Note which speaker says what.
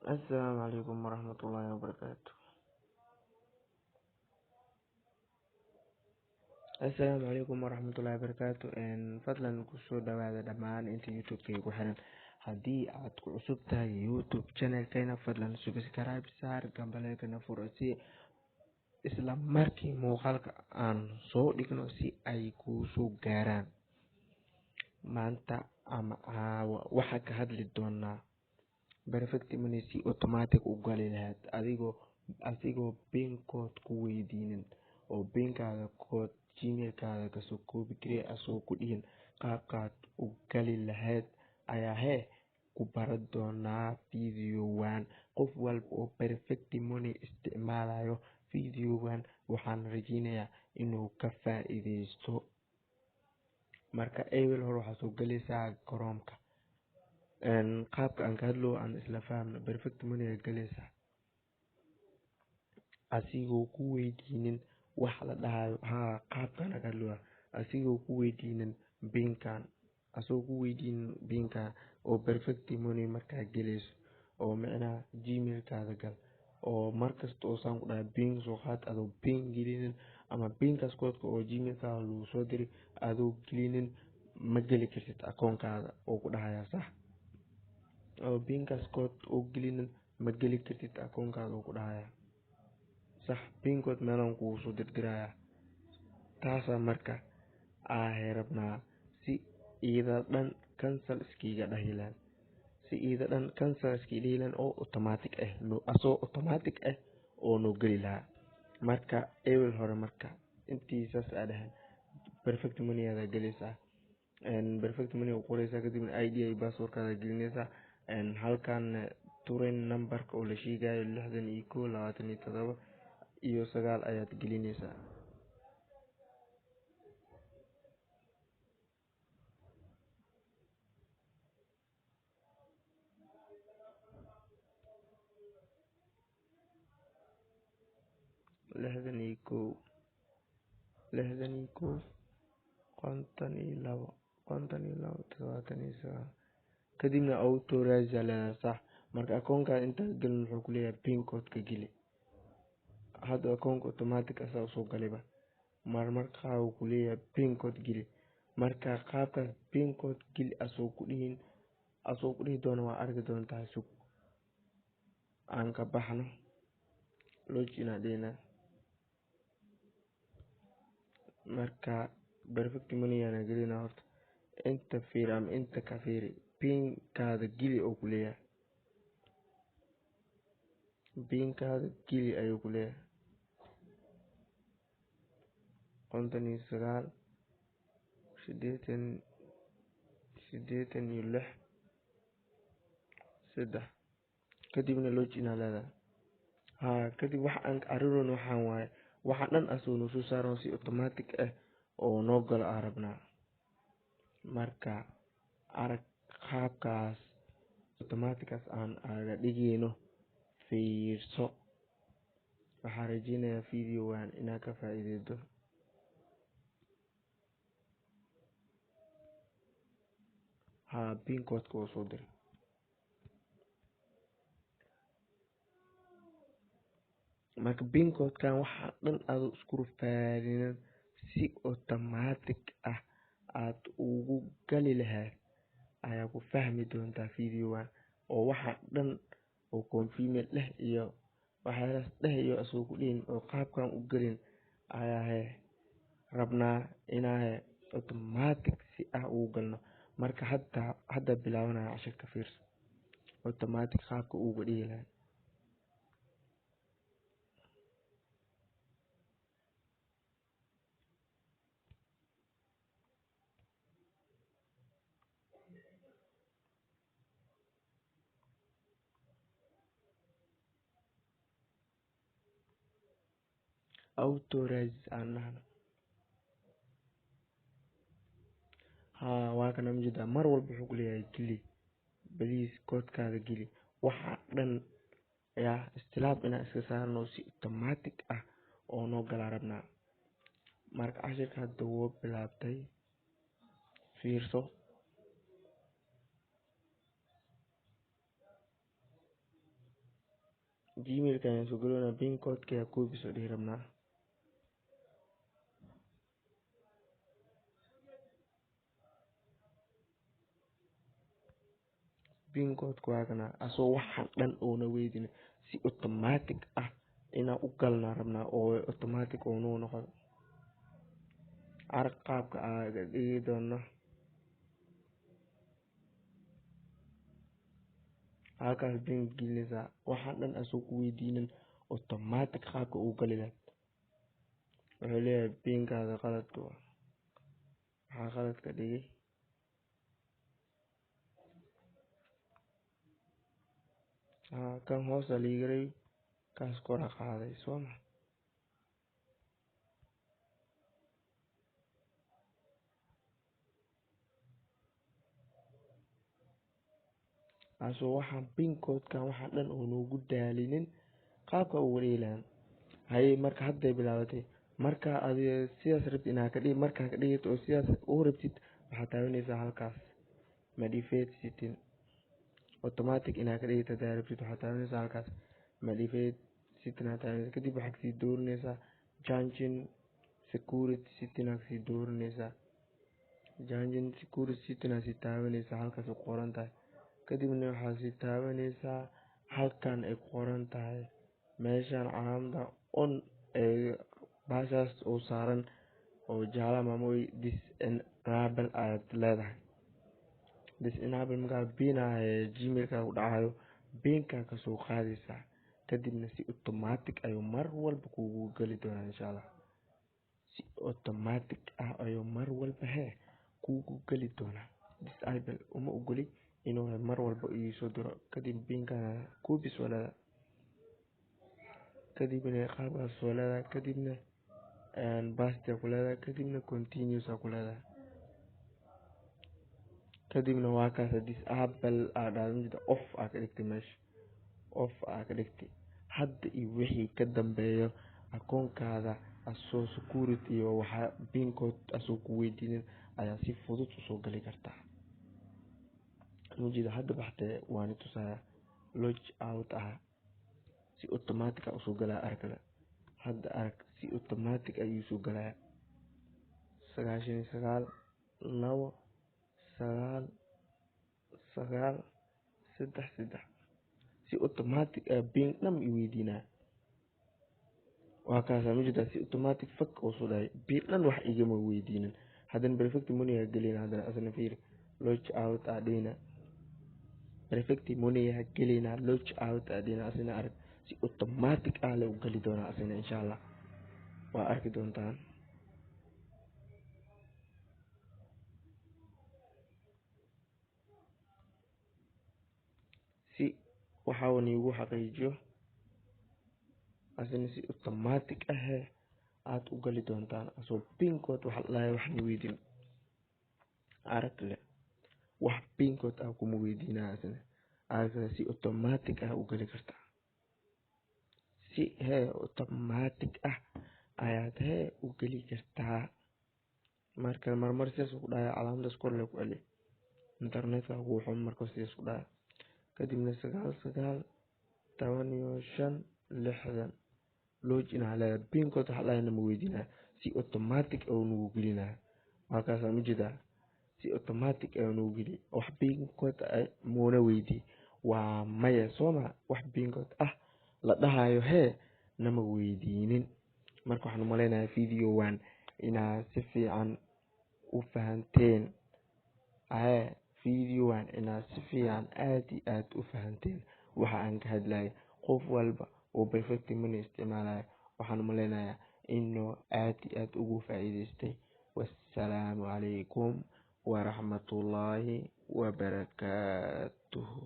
Speaker 1: Assalaamu calaykum waraxmatullaahi wabarakaatu. Fadlan kusoo dhawaada dhammaan inta YouTube-kayga ku xiran. Haddii aad ku cusub tahay YouTube channel-keena, fadlan subscribe saar, gambaleelkana furo si isla markii muuqaalka aan soo dhigno si ay kuu soo gaaraan. Maanta ama caawa waxaan ka hadli doonaa perfect money si automatic u gali lahayd adigoo pin code ku weydiinin oo pinkaaga code gmail-kaaga kasoo koobi karee asoo ku dhihin qaabkaad u gali lahayd ayaa ku baran doonaa videowan. Qof walba oo perfect money isticmaalayo videowan waxaan rajeynayaa inuu ka faa'iideysto. Marka ewel hore waxaa soo galaysaa Chrome-ka. Qaabka aan ka hadlo aan isla fahamno. Perfect money ayaa galaysaa asigoo ku weydiinin wax la dhahayo qaabkan aan ka hadlo asigoo ku weydiinin pinkan oo perfect money markaa galayso oo micnaha gmail-kaada gal oo markasta oo saan ku dhahay pin soo qaad adoo pin gelinin ama pinkaas code-ka oo gmail-kaada lagu soo diray adoo gelinin ma geli kartid akoonkaada oo ku dhahaya sax oo pinkaas code oo gelinin ma geli kartid akoonkaada oo ku dhahaya sax pin code meelaan kugu soo dirdiraya. Taasaa marka rabnaa si iyada dhan cancel iskiga dhahilaan oo automatic oo noo geli lahaa. Marka ewel hore marka intii saas dhahan perfect money ayaa galaysaa. Perfect money u qoraysaa kadibna ID iyo password-kaada gelinaysaa. Halkan turin number-ka oo la sheegayo 61 27 iyo 9 ayaad gelinaysaa. lixdan iyo kow 52 kadibna authorize ayaa leedahay sax. Marka akoonkaada intaad gelin wuxuu ku leeyahay pin code-ka geli. Hadda akoonka automatic asaa usoo galayba. Marmarka qaar wuu ku leeyahay pin code geli. Marka qaabkaas pin code geli asoo ku dhihi doono waa arki doontaa. Sug aan ka baxno login aan dhihina. Marka perfect money aan gelina horta inta fiiri ama inta ka fiiri pinkaada geli oo ku leeyahay. Pinkaada geli ayuu ku leeyahay 59 86 3 kadibna login ayaa leedahay. Kadib waxa aan arinayno waxaan waaye waxa dhan asoo noo soo saaro si automatic oo noo galo aan rabnaa. Marka arag qaabkaas automatic aan aga dhigayno fiirso. Waxaan rajeynayaa videowan inaad ka faa'iideydo. Pin code-ka oo soo diray. Marka pin code-kan waxa dhan aad isku rafaadinin si automatic aad ugu gali lahayd ayaa ku fahmi doontaa videowan oo waxa dhan oo confirm iyo waxyaalahaas iyo asoo ku dhihin oo qaabkan u galin ayaa rabnaa inaa automatic si ugu galno. Marka hadda bilaabanaya cashirka fiirso automatic qaabka ugu dhigi lahayd. Authorize aan nahno. Waa kana mujida mar walba wuxuu ku leeyahay geli please code-kaada geli. Waxa dhan istilaab inaan iska saarno si automatic oo noo gala rabnaa. Marka cashirka hadda wuu bilaabtay fiirso. gmailka ayaan soo gelina pin codeka ayaa copy soo dhihi rabnaa. pin codeka waa kana asoo waxaan dhan oona weydin si automatic ah inaan u galnaa rabnaa oo automatic oo noo noqdo. arag qaabka aaga dhigi doono halkaas pin gelinaysaa waxaan dhan asoo ku weydiinin automatic qaabka uu gali lahayd. wuxuu leeyahay pinkaada qaladka waxaa qaladka dhigay kan hoosa liigaray kaas kora qaaday sooma. asoo waxaan pin codekan waxaan dhan oo noogu daalinin qaabka ugu dheelaan haye marka hadday bilaabatay marka adiga sidaas rabtid inaad ka dhigi markaa ka dhigid oo sidaas u rabtid waxaad taabanaysaa halkaas modify setting automatic inaad ka dhigid haddaa rabtid waxaad taabanaysaa halkaas modify setting aad taabanaysaa kadib waxaad kasii dooranaysaa changing security setting aad kasii dooranaysaa changing security setting aad sii taabanaysaa halkaas ku qoran tahay kadibna waxaad sii taabanaysaa halkan ay ku qoran tahay meeshaan calaamada on ee baashaas oo saaran oo jaala maamoy disenable ayaad leedahay. disenable markaa pina gmailka ku dhacayo pinkaa kasoo qaadaysaa kadibna si automatic ayuu mar walba kugu gali doonaa insha allah. si automatic ah ayuu mar walba kugu gali doonaa. disable uma ogoli inuu mar walba iisoo diro kadib pinkana copy soo leedahay kadibna qaabkaas soo leedahay kadibna paste ku leedahay kadibna continuous ku leedahay kadibna waa kaas disable aad dhahdo off aad ka dhigtay meesha off aad ka dhigtay. hadda iyo wixii ka dambeeyo akoonkaada asoo security iyo waxa pin code asoo ku weydiinin ayaa si fudud usoo gali kartaa. mujida hadda baxtee waan tusaaya log out ah si automatic ah usoo galaa arkale hadda arag si automatic ayuu soo galaya 99 2 9 9 3 si automatic ah pin dham i weydiinaa waa kaas mujida si automatic fak oo soo dhahay pin dhan wax igama weydiinin haddana perfect money aa gelina haddana asna fiir log out ah dhina perfect money aa gelina log out ah dhina asna arag si automatic ah la u gali doonaa asna insha allah waa arki doontaan. si waxaa igu xaqiijiyo asna si automatic ah aad u gali doontaan asoo pin code wax la waxna weydiin arag le wax pin code ah kuma weydiinaa asna aragna si automatic ah u gali kartaa. si automatic ah ayaad u gali kartaa. marka marmar sidaas ku dhaya calaamadaas kor le ku celi internetka ugu xun marka sidaas ku dhaya kadibna 99 15 60 login ala pin code waxa la ma weydiinaa si automatic oo nugu gelinaa markaas aan u jeedaa si automatic oo nugu geli wax pin code moona weydi waa maya sooma wax pin code ah la dhahayo nama weydiinin. marka waxaan u maleynayaa video waan inaad si fiican u fahanteen video waan inaad si fiican aad iyo aad u fahanteen waxa aan ka hadlayo qof walba oo perfect money isticmaalaya waxaan u maleynayaa inuu aad iyo aad ugu faa'iideystay. wassalaamu calaykum waraxmatullaahi wabarakaatuhu.